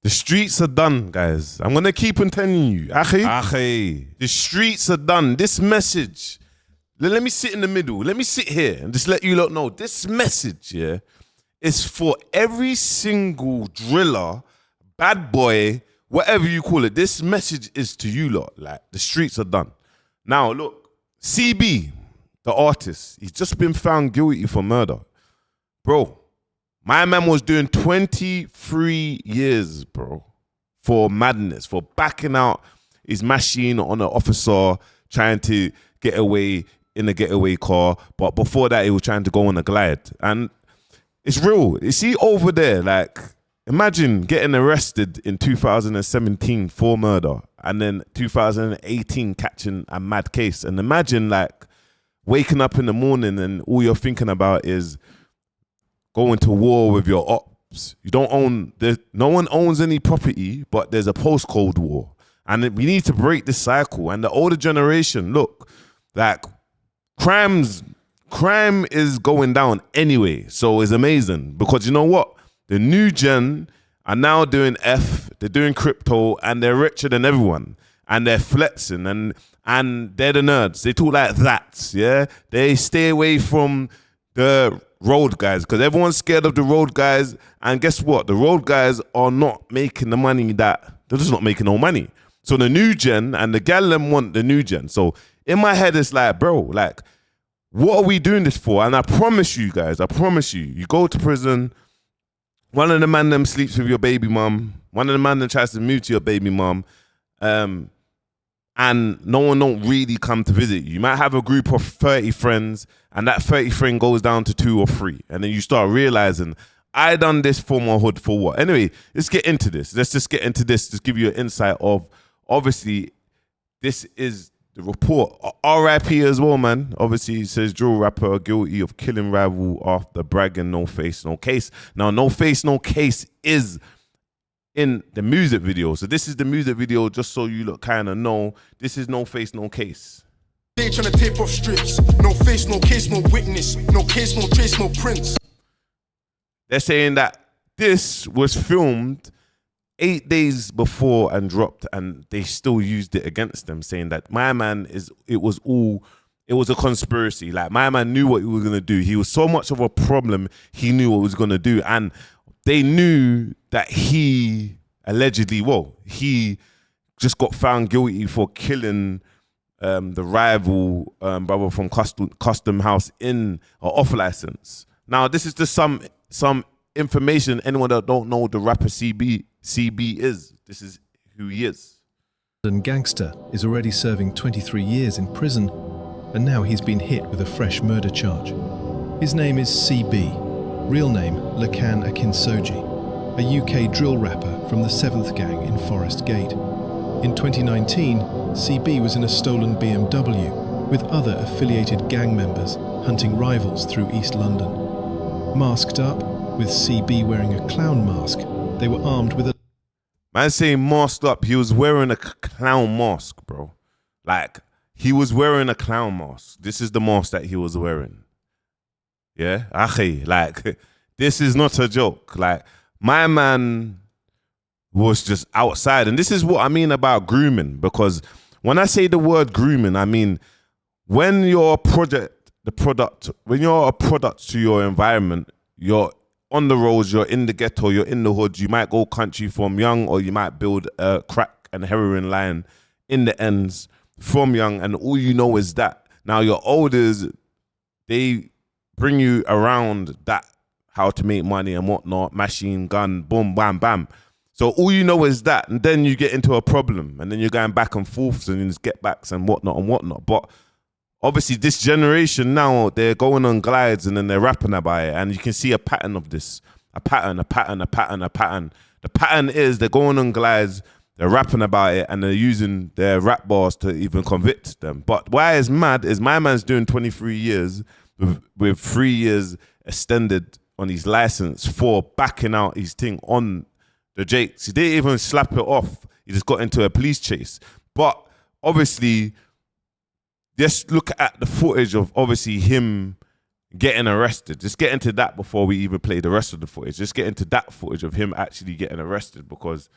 The streets are done, guys. I'm gonna keep on telling you, Ackhiii. The streets are done. This message. Let me sit in the middle. Let me sit here and just let you lot know. This message, yeah, is for every single driller, bad boy, whatever you call it. This message is to you lot. Like, the streets are done. Now, look, CB, the artist, he's just been found guilty for murder. Bro, my man was doing 23 years, bro, for madness, for backing out his machine on an officer trying to get away in a getaway car. But before that, he was trying to go on a glide. And it's real. You see over there, like, imagine getting arrested in 2017 for murder and then 2018 catching a mad case. And imagine, like, waking up in the morning and all you're thinking about is going to war with your ops. You don't own, no one owns any property, but there's a postcode war. And we need to break this cycle. And the older generation, look, like, crime is going down anyway. So it's amazing because you know what? The new gen are now doing they're doing crypto, and they're richer than everyone. And they're flexing, and they're the nerds. They talk like that, yeah? They stay away from the road guys because everyone's scared of the road guys. And guess what? The road guys are not making the money they're just not making no money. So the new gen and the gal them want the new gen. So in my head, it's like, bro, like, what are we doing this for? And I promise you guys, you go to prison, one of the man them sleeps with your baby mum, one of the man them tries to move to your baby mum, and no one don't really come to visit you. You might have a group of 30 friends, and that 30 friend goes down to 2 or 3. And then you start realizing, I done this for my hood for what? Anyway, let's get into this. Let's just get into this to give you an insight of, obviously, this is the report. RIP as well, man. Obviously, it says drill rapper guilty of killing rival after bragging no face, no case. Now, no face, no case is in the music video. So this is the music video, just so you look kind of know. This is no face, no case. They trying to tape off strips. No face, no case, no witness. No case, no trace, no prints. They're saying that this was filmed 8 days before and dropped, and they still used it against them, saying that my man it was a conspiracy. Like, my man knew what he was gonna do. He was so much of a problem, he knew what he was gonna do. And they knew that he allegedly, he just got found guilty for killing the rival brother from Custom House in an off license. Now, this is just some information. Anyone that don't know the rapper CB is, this is who he is. And gangster is already serving 23 years in prison, and now he's been hit with a fresh murder charge. His name is CB, real name Ackhiii, a UK drill rapper from the 7th Gang in Forest Gate. In 2019, CB was in a stolen BMW with other affiliated gang members hunting rivals through East London. Masked up, with CB wearing a clown mask, they were armed with a... Man saying masked up, he was wearing a clown mask, bro. Like, he was wearing a clown mask. This is the mask that he was wearing. Yeah? Ackhiii, like, this is not a joke. Like, my man was just outside. And this is what I mean about grooming. Because when I say the word grooming, I mean, when you're a product to your environment, you're on the roads, you're in the ghetto, you're in the hood, you might go country from young, or you might build a crack and heroin line in the ends from young, and all you know is that. Now, your elders, they bring you around that, how to make money and whatnot, machine gun, boom, bam, bam. So all you know is that, and then you get into a problem, and then you're going back and forth, and there's get backs and whatnot. But obviously, this generation now, they're going on glides and then they're rapping about it. And you can see a pattern of this. A pattern. The pattern is they're going on glides, they're rapping about it, and they're using their rap bars to even convict them. But why it's mad is my man's doing 23 years with 3 years extended on his license for backing out his thing on the Jakes. He didn't even slap it off. He just got into a police chase. But obviously, just look at the footage of obviously him getting arrested. Just get into that before we even play the rest of the footage. Just get into that footage of him actually getting arrested, because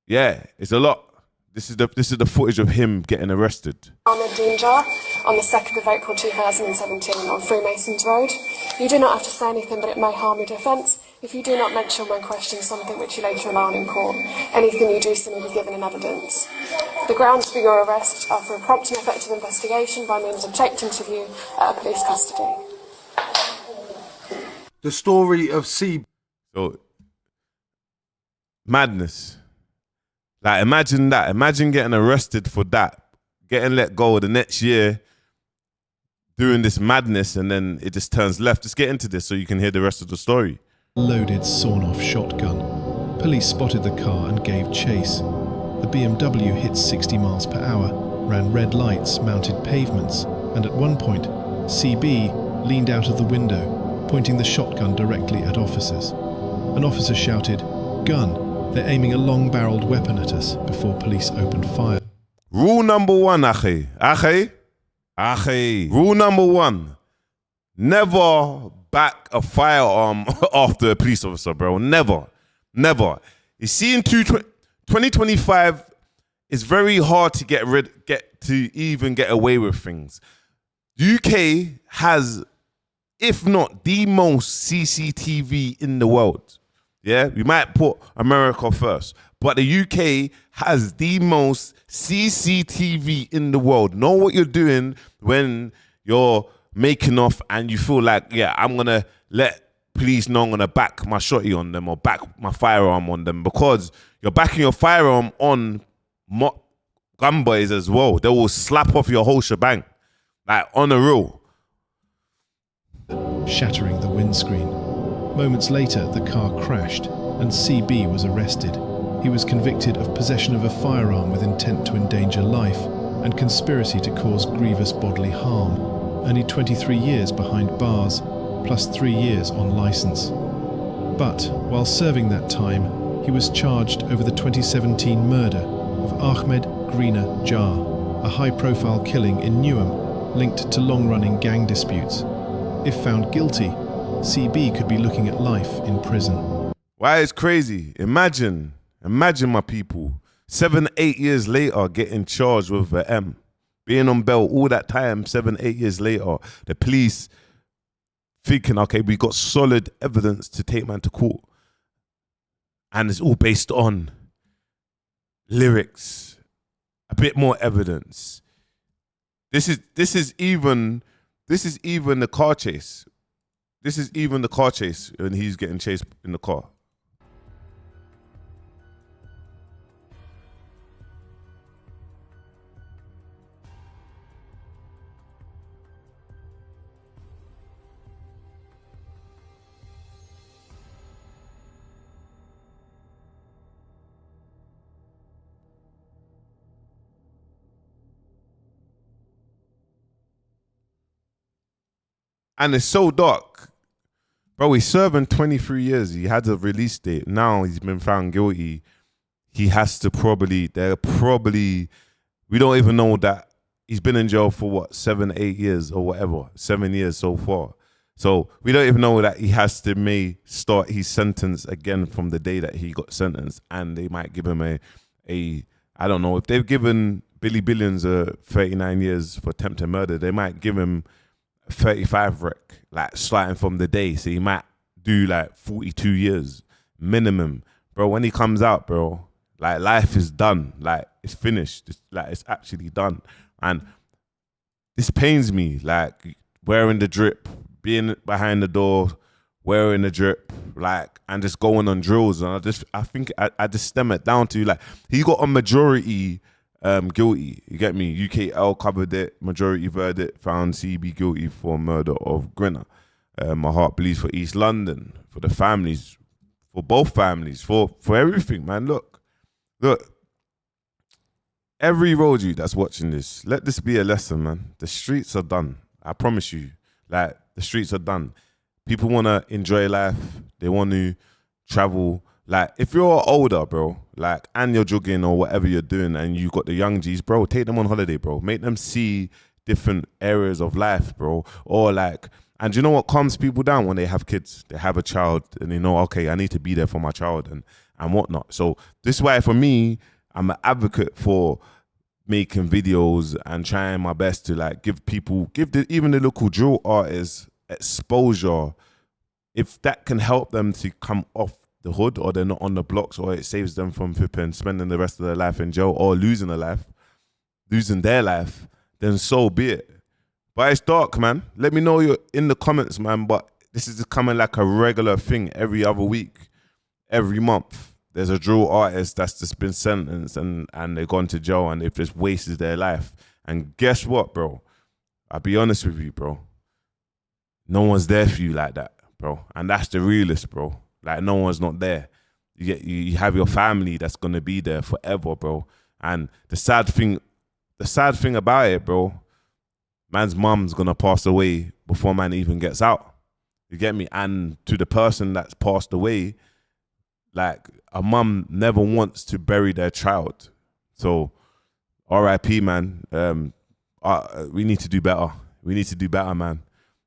yeah, it's a lot. This is the footage of him getting arrested. Ahmed Dinjar on the 2nd of April 2017 on Freemasons Road. You do not have to say anything, but it may harm your defence if you do not mention when questioning something which you later rely on in court. Anything you do so may be given in evidence. The grounds for your arrest are for a prompt and effective investigation by means of taped interview at a police custody. The story of C. So, madness. Like, imagine that. Imagine getting arrested for that, getting let go the next year, doing this madness, and then it just turns left. Just get into this so you can hear the rest of the story. Loaded sawn-off shotgun. Police spotted the car and gave chase. The BMW hit 60 miles per hour, ran red lights, mounted pavements, and at one point, CB leaned out of the window, pointing the shotgun directly at officers. An officer shouted, "Gun!" They're aiming a long-barreled weapon at us before police opened fire. Rule number one, Ackhiii. Rule number one, never back a firearm after a police officer, bro. Never. You see, in 2025, it's very hard to get away with things. UK has, if not the most CCTV in the world. Yeah, we might put America first, but the UK has the most CCTV in the world. Know what you're doing when you're making off and you feel like, yeah, I'm going to let police know I'm going to back my shotty on them or back my firearm on them, because you're backing your firearm on gun boys as well. They will slap off your whole shebang, like on a real. Shattering the windscreen. Moments later, the car crashed and CB was arrested. He was convicted of possession of a firearm with intent to endanger life and conspiracy to cause grievous bodily harm. Only 23 years behind bars, plus 3 years on licence. But while serving that time, he was charged over the 2017 murder of Ahmed Greener Jar, a high-profile killing in Newham linked to long-running gang disputes. If found guilty, CB could be looking at life in prison. Why, it's crazy. Imagine my people, 7-8 years later getting charged with the M. Being on bail all that time, 7-8 years later, the police thinking, okay, we got solid evidence to take man to court. And it's all based on lyrics, a bit more evidence. This is even the car chase. This is even the car chase when he's getting chased in the car. And it's so dark. Bro, he's serving 23 years. He had a release date. Now he's been found guilty. He has to we don't even know that he's been in jail for what, 7-8 years or whatever, 7 years so far. So we don't even know that he has to start his sentence again from the day that he got sentenced, and they might give him a I don't know, if they've given Billy Billions 39 years for attempted murder, they might give him 35 rec, like starting from the day. So he might do like 42 years minimum. Bro, when he comes out, bro, like life is done. Like it's finished. It's actually done. And this pains me, like wearing the drip, being behind the door, wearing the drip, like, and just going on drills. And I think I just stem it down to, like, he got a majority guilty. You get me? UKL covered it, majority verdict, found CB guilty for murder of Grinner. My heart bleeds for East London, for the families, for both families, for everything, man. Look. Every road you that's watching this, let this be a lesson, man. The streets are done. I promise you. Like, the streets are done. People want to enjoy life. They want to travel. Like, if you're older, bro, like, and you're jogging or whatever you're doing, and you got the young G's, bro, take them on holiday, bro. Make them see different areas of life, bro. Or like, And you know what calms people down when they have kids? They have a child and they know, okay, I need to be there for my child and whatnot. So this is why for me, I'm an advocate for making videos and trying my best to like give even the local drill artists exposure. If that can help them to come off the hood, or they're not on the blocks, or it saves them from flipping, spending the rest of their life in jail or losing their life, then so be it. But it's dark, man. Let me know you're in the comments, man. But this is coming like a regular thing every other week, every month. There's a drill artist that's just been sentenced and they've gone to jail and they've just wasted their life. And guess what, bro? I'll be honest with you, bro. No one's there for you like that, bro. And that's the realest, bro. Like, no one's not there. You have your family that's gonna be there forever, bro. And the sad thing about it, bro, man's mum's gonna pass away before man even gets out. You get me? And to the person that's passed away, like, a mum never wants to bury their child. So, R.I.P., man. We need to do better. We need to do better, man.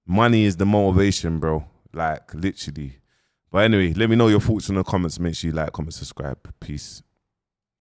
Money is the motivation, bro. Like, literally. But anyway, let me know your thoughts in the comments. Make sure you like, comment, subscribe. Peace.